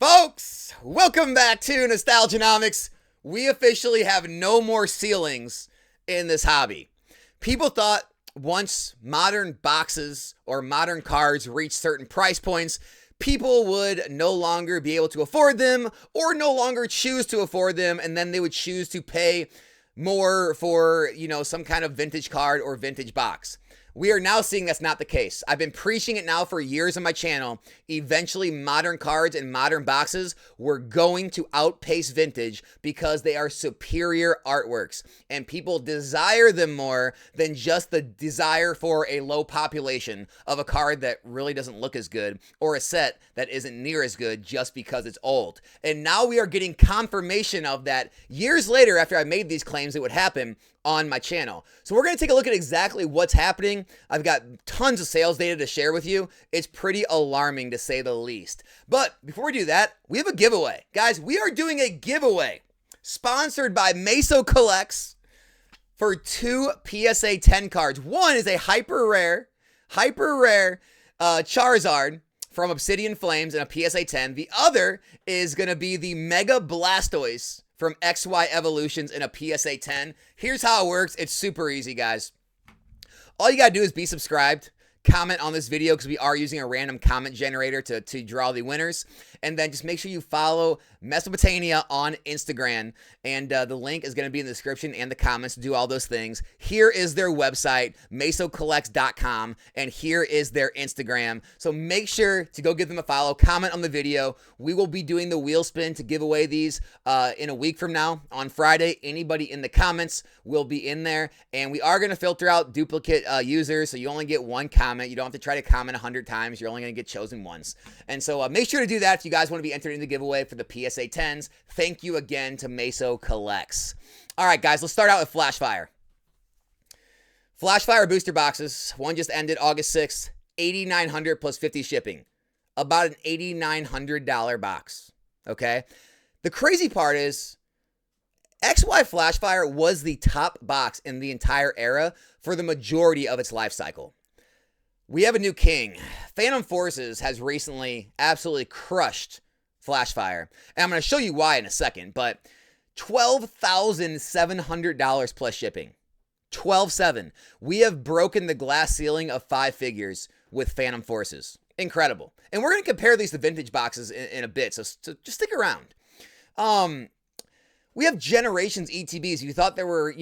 Folks, welcome back to Nostalgianomics. We officially have no more ceilings in this hobby. People thought once modern boxes or modern cards reached certain price points, people would no longer be able to afford them or no longer choose to afford them, and then they would choose to pay more for, some kind of vintage card or vintage box. We are now seeing that's not the case. I've been preaching it now for years on my channel. Eventually, modern cards and modern boxes were going to outpace vintage because they are superior artworks, and people desire them more than just the desire for a low population of a card that really doesn't look as good or a set that isn't near as good just because it's old. And now we are getting confirmation of that years later after I made these claims it would happen on my channel. So we're going to take a look at exactly what's happening. I've got tons of sales data to share with you. It's pretty alarming to say the least. But before we do that, we have a giveaway. Guys, we are doing a giveaway sponsored by Meso Collects for 2 PSA 10 cards. One is a hyper rare Charizard from Obsidian Flames and a PSA 10. The other is going to be the Mega Blastoise from XY Evolutions in a PSA 10. Here's how it works. It's super easy, guys. All you got to do is be subscribed, comment on this video because we are using a random comment generator to draw the winners, and then just make sure you follow Mesopotamia on Instagram, and the link is going to be in the description and the comments to do all those things. Here is their website, mesocollects.com, and here is their Instagram. So make sure to go give them a follow, comment on the video. We will be doing the wheel spin to give away these in a week from now on Friday. Anybody in the comments will be in there, and we are going to filter out duplicate users, so you only get one comment. You don't have to try to comment 100 times. You're only going to get chosen once. And so make sure to do that if you guys want to be entered in the giveaway for the PSA 10s. Thank you again to Meso Collects. All right, guys, let's start out with Flashfire. Flashfire booster boxes. One just ended August 6th. $8,900 plus 50 shipping. About an $8,900 box. Okay? The crazy part is XY Flashfire was the top box in the entire era for the majority of its life cycle. We have a new king. Phantom Forces has recently absolutely crushed Flashfire. And I'm going to show you why in a second, but $12,700 plus shipping. 12,700. We have broken the glass ceiling of 5 figures with Phantom Forces. Incredible. And we're going to compare these to vintage boxes in a bit, so just stick around. We have Generations ETBs. You thought there were,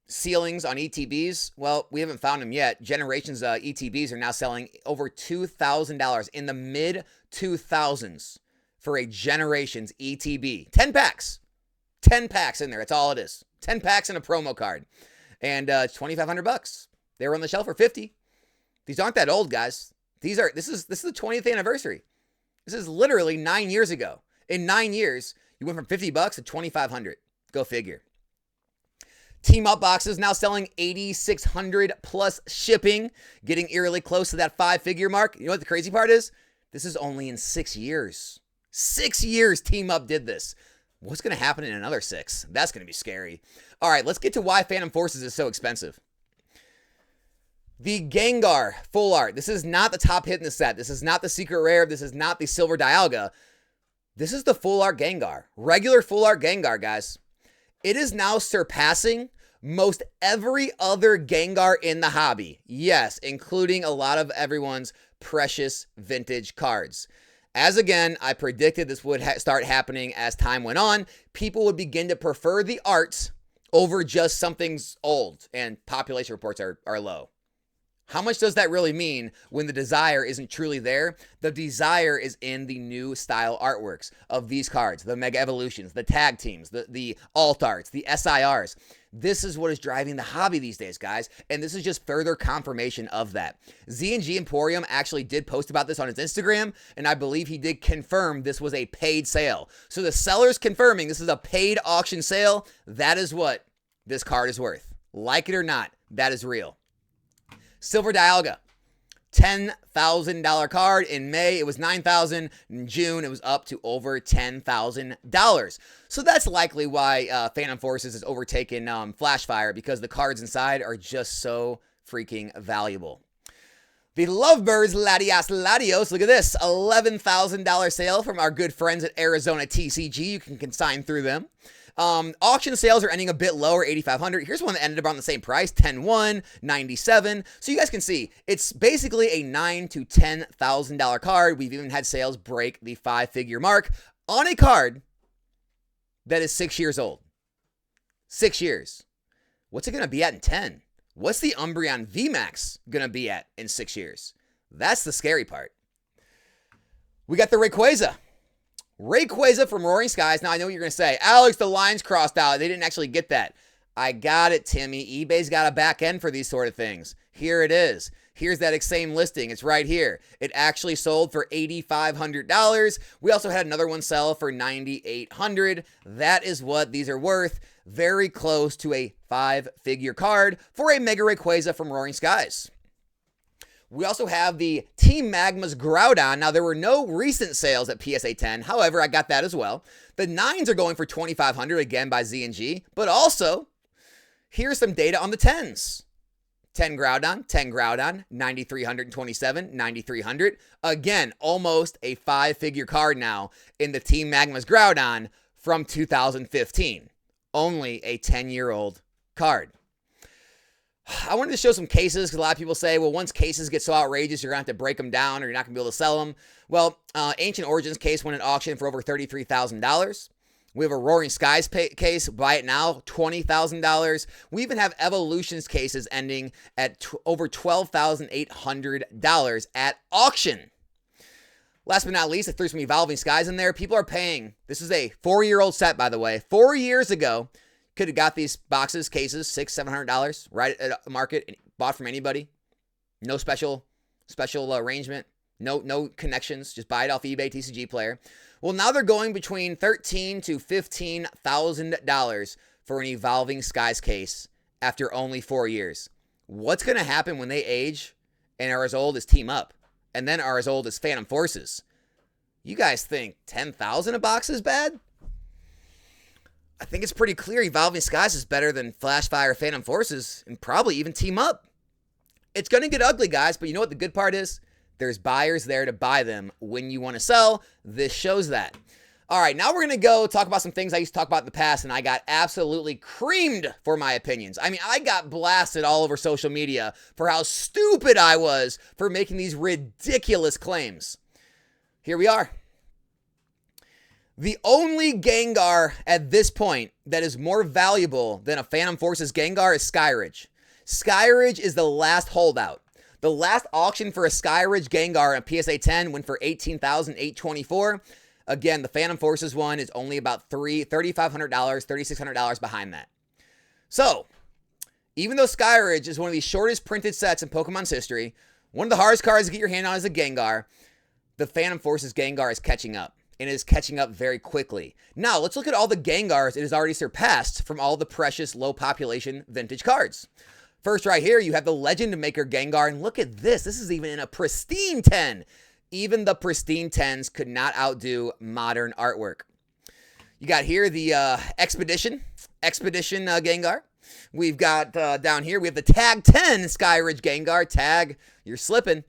ceilings on ETBs? Well, we haven't found them yet. Generations ETBs are now selling over $2,000 in the mid 2000s for a Generations ETB. 10 packs. 10 packs in there. That's all it is. 10 packs and a promo card. And it's $2,500. They were on the shelf for $50. These aren't that old, guys. This is the 20th anniversary. This is literally 9 years ago. In 9 years, you went from $50 to $2,500. Go figure. Team Up boxes now selling $8,600 plus shipping, getting eerily close to that 5-figure mark. You know what the crazy part is? This is only in 6 years. 6 years Team Up did this. What's going to happen in another 6? That's going to be scary. All right, let's get to why Phantom Forces is so expensive. The Gengar full art. This is not the top hit in the set. This is not the secret rare. This is not the silver Dialga. This is the full art Gengar. Regular full art Gengar, guys. It is now surpassing most every other Gengar in the hobby. Yes, including a lot of everyone's precious vintage cards. As again, I predicted this would start happening as time went on. People would begin to prefer the arts over just something's old and population reports are low. How much does that really mean when the desire isn't truly there? The desire is in the new style artworks of these cards, the Mega Evolutions, the tag teams, the alt arts, the SIRs. This is what is driving the hobby these days, guys, and this is just further confirmation of that. Z&G Emporium actually did post about this on his Instagram, and I believe he did confirm this was a paid sale. So the seller's confirming this is a paid auction sale. That is what this card is worth. Like it or not, that is real. Silver Dialga, $10,000 card. In May, it was $9,000. In June, it was up to over $10,000. So that's likely why Phantom Forces has overtaken Flashfire, because the cards inside are just so freaking valuable. The Lovebirds Latios Latios. Look at this. $11,000 sale from our good friends at Arizona TCG. You can consign through them. Auction sales are ending a bit lower, $8,500. Here's one that ended around the same price, $10,100, $97,000. So you guys can see it's basically a $9,000 to $10,000 card. We've even had sales break the 5-figure mark on a card that is 6 years old. 6 years. What's it going to be at in 10? What's the Umbreon VMAX going to be at in 6 years? That's the scary part. We got the Rayquaza. Rayquaza from Roaring Skies. Now, I know what you're going to say. Alex, the line's crossed out. They didn't actually get that. I got it, Timmy. eBay's got a back end for these sort of things. Here it is. Here's that same listing. It's right here. It actually sold for $8,500. We also had another one sell for $9,800. That is what these are worth. Very close to a 5-figure card for a Mega Rayquaza from Roaring Skies. We also have the Team Magma's Groudon. Now, there were no recent sales at PSA 10. However, I got that as well. The 9s are going for $2,500 again by Z&G. But also, here's some data on the 10s. 10 Groudon, 9,327, 9,300. Again, almost a 5-figure card now in the Team Magma's Groudon from 2015. Only a 10-year-old card. I wanted to show some cases because a lot of people say, well, once cases get so outrageous, you're going to have to break them down or you're not going to be able to sell them. Well, Ancient Origins case went at auction for over $33,000. We have a Roaring Skies case, buy it now, $20,000. We even have Evolutions cases ending at over $12,800 at auction. Last but not least, I threw some Evolving Skies in there. People are paying. This is a 4-year-old set, by the way. 4 years ago, could have got these boxes, cases, $600, $700 right at the market and bought from anybody. No special arrangement. No connections. Just buy it off eBay, TCG Player. Well, now they're going between $13,000 to $15,000 for an Evolving Skies case after only 4 years. What's going to happen when they age and are as old as Team Up and then are as old as Phantom Forces? You guys think $10,000 a box is bad? I think it's pretty clear Evolving Skies is better than Flashfire, Phantom Forces, and probably even Team Up. It's going to get ugly, guys, but you know what the good part is? There's buyers there to buy them when you want to sell. This shows that. All right, now we're going to go talk about some things I used to talk about in the past, and I got absolutely creamed for my opinions. I mean, I got blasted all over social media for how stupid I was for making these ridiculous claims. Here we are. The only Gengar at this point that is more valuable than a Phantom Forces Gengar is Skyridge. Skyridge is the last holdout. The last auction for a Skyridge Gengar on PSA 10 went for $18,824. Again, the Phantom Forces one is only about $3,500, $3,600 behind that. So, even though Skyridge is one of the shortest printed sets in Pokemon's history, one of the hardest cards to get your hand on is a Gengar, the Phantom Forces Gengar is catching up. And it is catching up very quickly. Now, let's look at all the Gengars it has already surpassed from all the precious low population vintage cards. First, right here, you have the Legend Maker Gengar. And look at this. This is even in a pristine 10. Even the pristine 10s could not outdo modern artwork. You got here the Expedition Gengar. We've got down here, we have the Tag 10 Skyridge Gengar. Tag, you're slipping.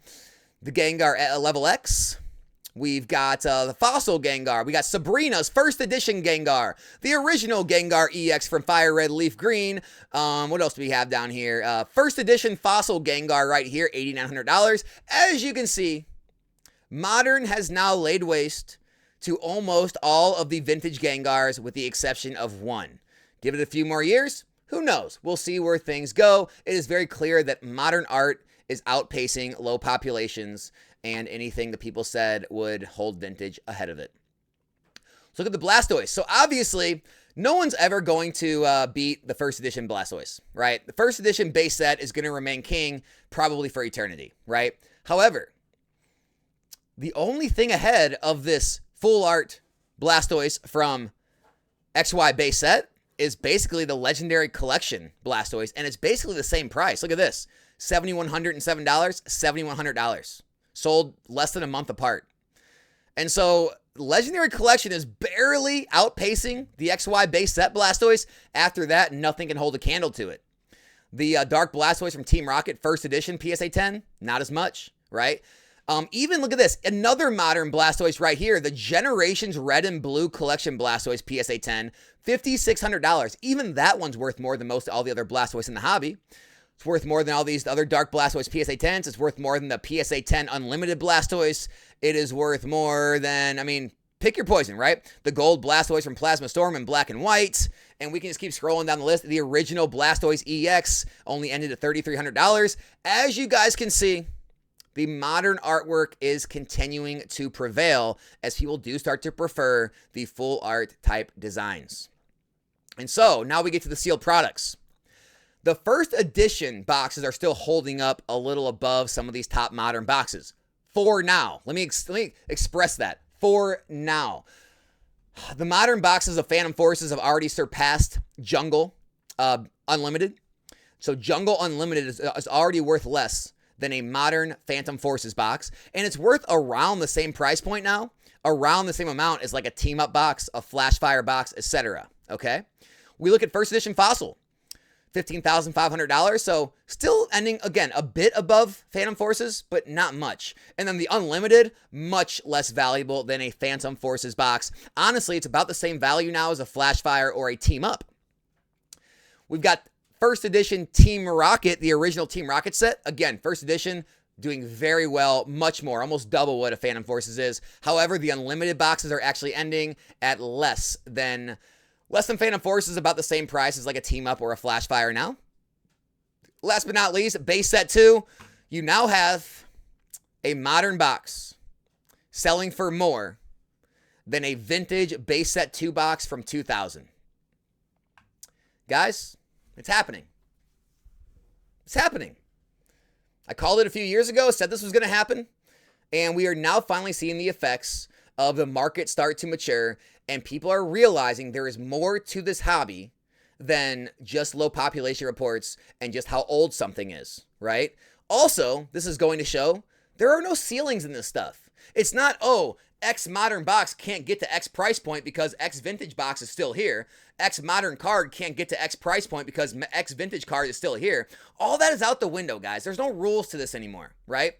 The Gengar at level X. We've got the Fossil Gengar. We got Sabrina's first edition Gengar. The original Gengar EX from Fire Red Leaf Green. What else do we have down here? First edition Fossil Gengar right here, $8,900. As you can see, Modern has now laid waste to almost all of the vintage Gengars with the exception of one. Give it a few more years. Who knows? We'll see where things go. It is very clear that modern art is outpacing low populations and anything that people said would hold vintage ahead of it. Let's look at the Blastoise. So obviously, no one's ever going to beat the first edition Blastoise, right? The first edition base set is going to remain king probably for eternity, right? However, the only thing ahead of this full art Blastoise from XY base set is basically the Legendary Collection Blastoise, and it's basically the same price. Look at this, $7,107, $7,100. Sold less than a month apart. And so Legendary Collection is barely outpacing the XY base set Blastoise. After that, nothing can hold a candle to it. The Dark Blastoise from Team Rocket, first edition, PSA 10, not as much. right? Even look at this, another modern Blastoise right here, the Generations Red and Blue Collection Blastoise PSA 10, $5,600. Even that one's worth more than most of all the other Blastoise in the hobby. It's worth more than all these other Dark Blastoise PSA 10s. It's worth more than the PSA 10 Unlimited Blastoise. It is worth more than, I mean, pick your poison, right? The gold Blastoise from Plasma Storm in black and white. And we can just keep scrolling down the list. The original Blastoise EX only ended at $3,300. As you guys can see, the modern artwork is continuing to prevail as people do start to prefer the full art type designs. And so now we get to the sealed products. The first edition boxes are still holding up a little above some of these top modern boxes. For now. Let me express that. For now. The modern boxes of Phantom Forces have already surpassed Jungle Unlimited. So Jungle Unlimited is already worth less than a modern Phantom Forces box. And it's worth around the same price point now. Around the same amount as like a Team Up box, a Flash Fire box, etc. Okay? We look at first edition Fossil. $15,500. So still ending, again, a bit above Phantom Forces, but not much. And then the Unlimited, much less valuable than a Phantom Forces box. Honestly, it's about the same value now as a Flash Fire or a Team Up. We've got first edition Team Rocket, the original Team Rocket set. Again, first edition doing very well, much more, almost double what a Phantom Forces is. However, the Unlimited boxes are actually ending at less than Phantom Forces, about the same price as like a Team Up or a Flash Fire now. Last but not least, base set 2. You now have a modern box selling for more than a vintage base set 2 box from 2000. Guys, it's happening. It's happening. I called it a few years ago, said this was going to happen, and we are now finally seeing the effects of the market start to mature, and people are realizing there is more to this hobby than just low population reports and just how old something is, right? Also, this is going to show there are no ceilings in this stuff. It's not, oh, X modern box can't get to X price point because X vintage box is still here. X modern card can't get to X price point because X vintage card is still here. All that is out the window, guys. There's no rules to this anymore, right?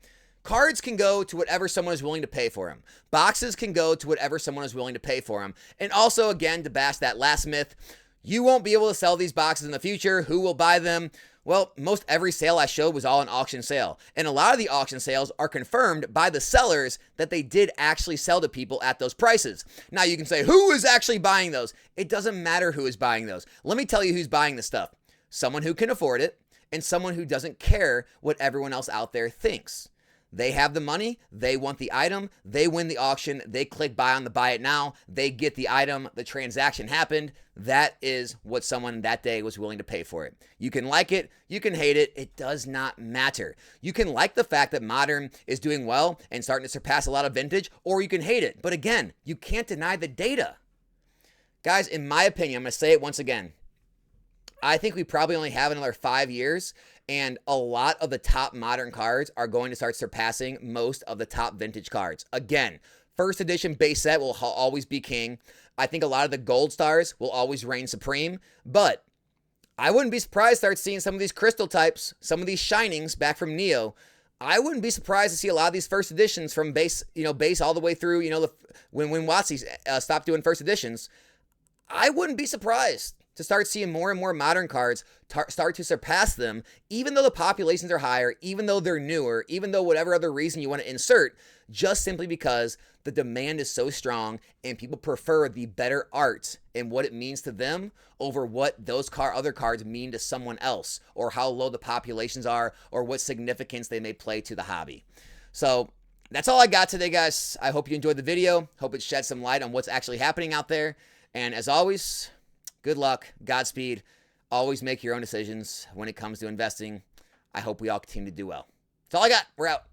Cards can go to whatever someone is willing to pay for them. Boxes can go to whatever someone is willing to pay for them. And also, again, to bash that last myth, you won't be able to sell these boxes in the future. Who will buy them? Well, most every sale I showed was all an auction sale. And a lot of the auction sales are confirmed by the sellers that they did actually sell to people at those prices. Now you can say, who is actually buying those? It doesn't matter who is buying those. Let me tell you who's buying the stuff. Someone who can afford it and someone who doesn't care what everyone else out there thinks. They have the money, they want the item, they win the auction, they click buy on the buy it now, they get the item, the transaction happened. That is what someone that day was willing to pay for it. You can like it, you can hate it, it does not matter. You can like the fact that modern is doing well and starting to surpass a lot of vintage, or you can hate it. But again, you can't deny the data. Guys, in my opinion, I'm going to say it once again. I think we probably only have another 5 years, and a lot of the top modern cards are going to start surpassing most of the top vintage cards. Again, first edition base set will always be king. I think a lot of the gold stars will always reign supreme, but I wouldn't be surprised to start seeing some of these crystal types, some of these shinings back from Neo. I wouldn't be surprised to see a lot of these first editions from base all the way through, when WotC stopped doing first editions. I wouldn't be surprised to start seeing more and more modern cards start to surpass them, even though the populations are higher, even though they're newer, even though whatever other reason you want to insert, just simply because the demand is so strong and people prefer the better art and what it means to them over what those other cards mean to someone else, or how low the populations are, or what significance they may play to the hobby. So that's all I got today, guys. I hope you enjoyed the video. Hope it shed some light on what's actually happening out there. And as always, good luck, Godspeed. Always make your own decisions when it comes to investing. I hope we all continue to do well. That's all I got. We're out.